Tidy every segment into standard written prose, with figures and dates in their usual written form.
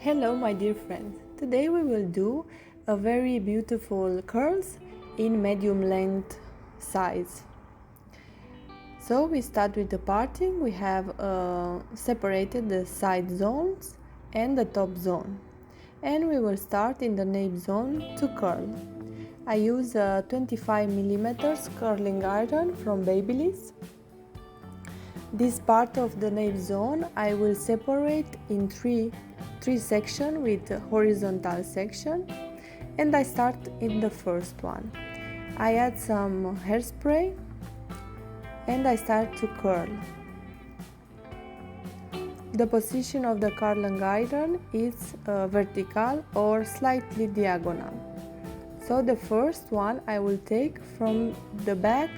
Hello my dear friends, today we will do a very beautiful curls in medium length size. So we start with the parting. We have separated the side zones and the top zone, and we will start in the nape zone to curl. I use a 25mm curling iron from Babyliss. This part of the nape zone I will separate in three sections with a horizontal section, and I start in the first one. I add some hairspray and I start to curl. The position of the curling iron is vertical or slightly diagonal. So the first one I will take from the back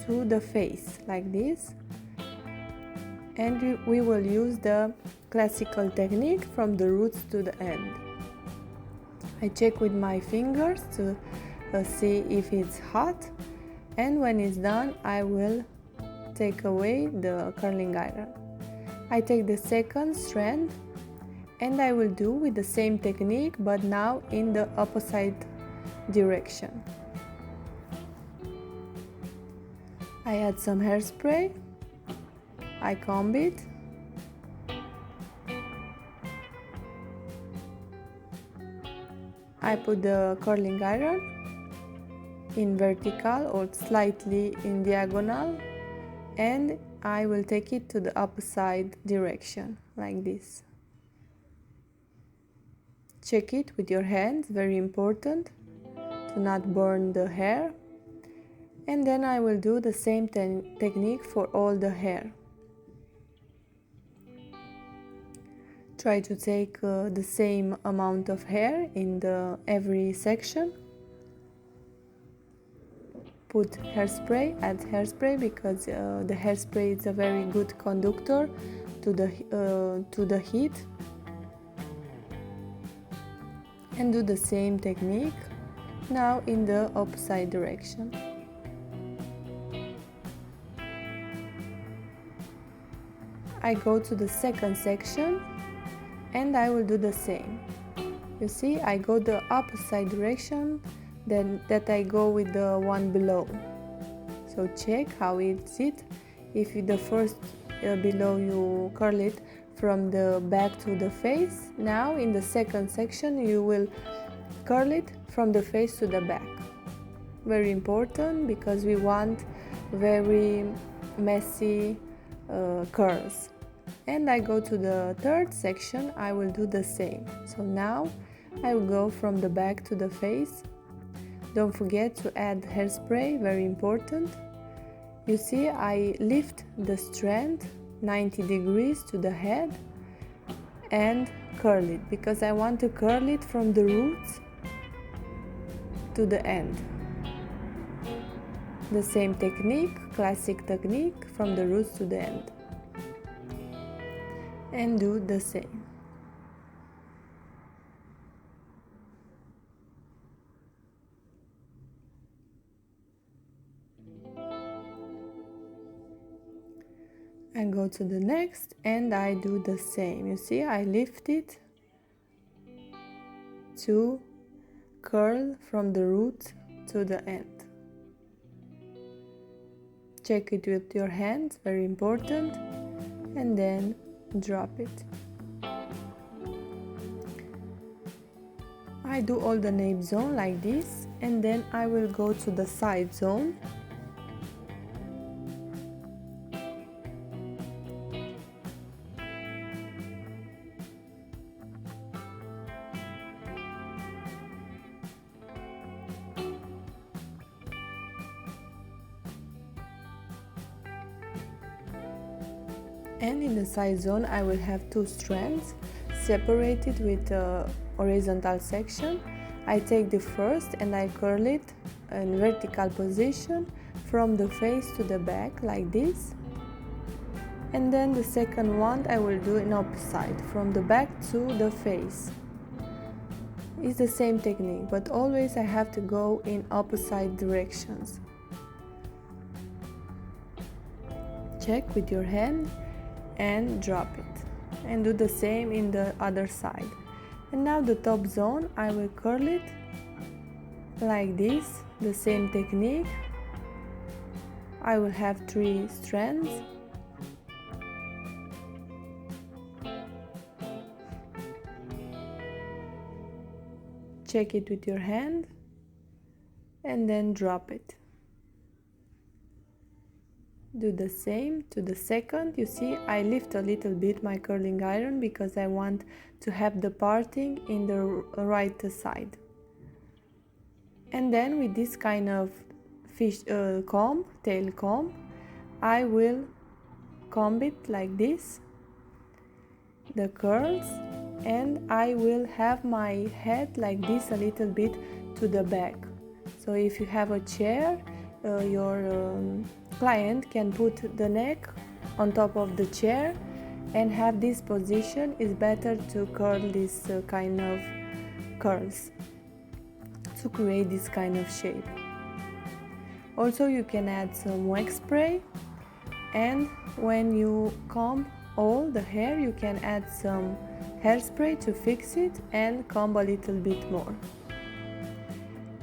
to the face like this, and we will use the classical technique from the roots to the end. I check with my fingers to see if it's hot, and when it's done I will take away the curling iron. I take the second strand and I will do with the same technique, but now in the opposite direction. I add some hairspray, I comb it, I put the curling iron in vertical or slightly in diagonal, and I will take it to the opposite direction like this. Check it with your hands, very important to not burn the hair. And then I will do the same technique for all the hair. Try to take the same amount of hair in every section. Put hairspray, add hairspray, because the hairspray is a very good conductor to the heat. And do the same technique now in the opposite direction. I go to the second section and I will do the same. You see, I go the opposite direction than that I go with the one below. So check how is it. If the first below you curl it from the back to the face, now in the second section you will curl it from the face to the back. Very important, because we want very messy curls. And I go to the third section, I will do the same. So now I will go from the back to the face. Don't forget to add hairspray, very important. You see, I lift the strand 90 degrees to the head and curl it, because I want to curl it from the roots to the end. The same technique, classic technique, from the roots to the end. And do the same. I go to the next and I do the same. You see, I lift it to curl from the root to the end. Check it with your hands, very important, and then drop it. I do all the nape zone like this, and then I will go to the side zone. And in the side zone I will have two strands separated with a horizontal section. I take the first and I curl it in vertical position from the face to the back like this. And then the second one I will do in opposite, from the back to the face. It's the same technique, but always I have to go in opposite directions. Check with your hand and drop it, and do the same in the other side. And now the top zone, I will curl it like this, the same technique. I will have 3 strands. Check it with your hand and then drop it. Do the same to the second. You see, I lift a little bit my curling iron because I want to have the parting in the right side. And then with this kind of comb, tail comb, I will comb it like this, the curls, and I will have my head like this a little bit to the back. So if you have a chair, your client can put the neck on top of the chair and have this position. Is better to curl this kind of curls to create this kind of shape. Also, you can add some wax spray, and when you comb all the hair, you can add some hairspray to fix it and comb a little bit more.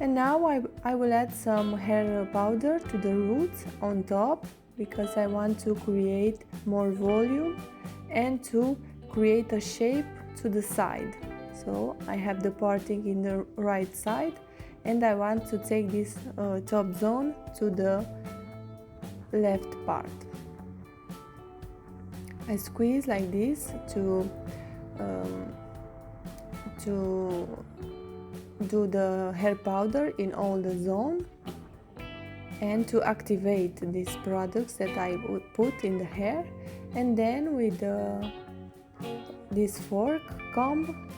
And now I will add some hair powder to the roots on top because I want to create more volume and to create a shape to the side. So I have the parting in the right side and I want to take this top zone to the left part. I squeeze like this to do the hair powder in all the zone and to activate these products that I would put in the hair. And then with this fork comb,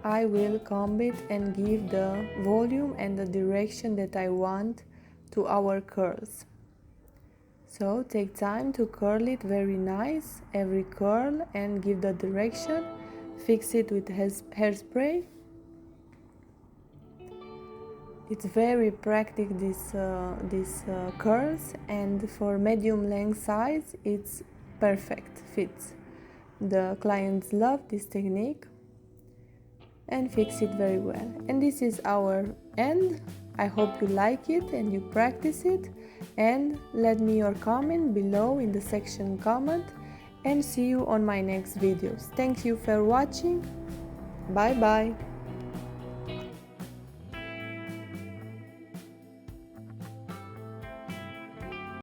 I will comb it and give the volume and the direction that I want to our curls. So take time to curl it very nice, every curl, and give the direction. Fix it with hairspray. It's very practical, these curls, and for medium length size it's perfect, fits. The clients love this technique and fix it very well. And this is our end. I hope you like it and you practice it, and let me your comment below in the section comment, and see you on my next videos. Thank you for watching. Bye bye.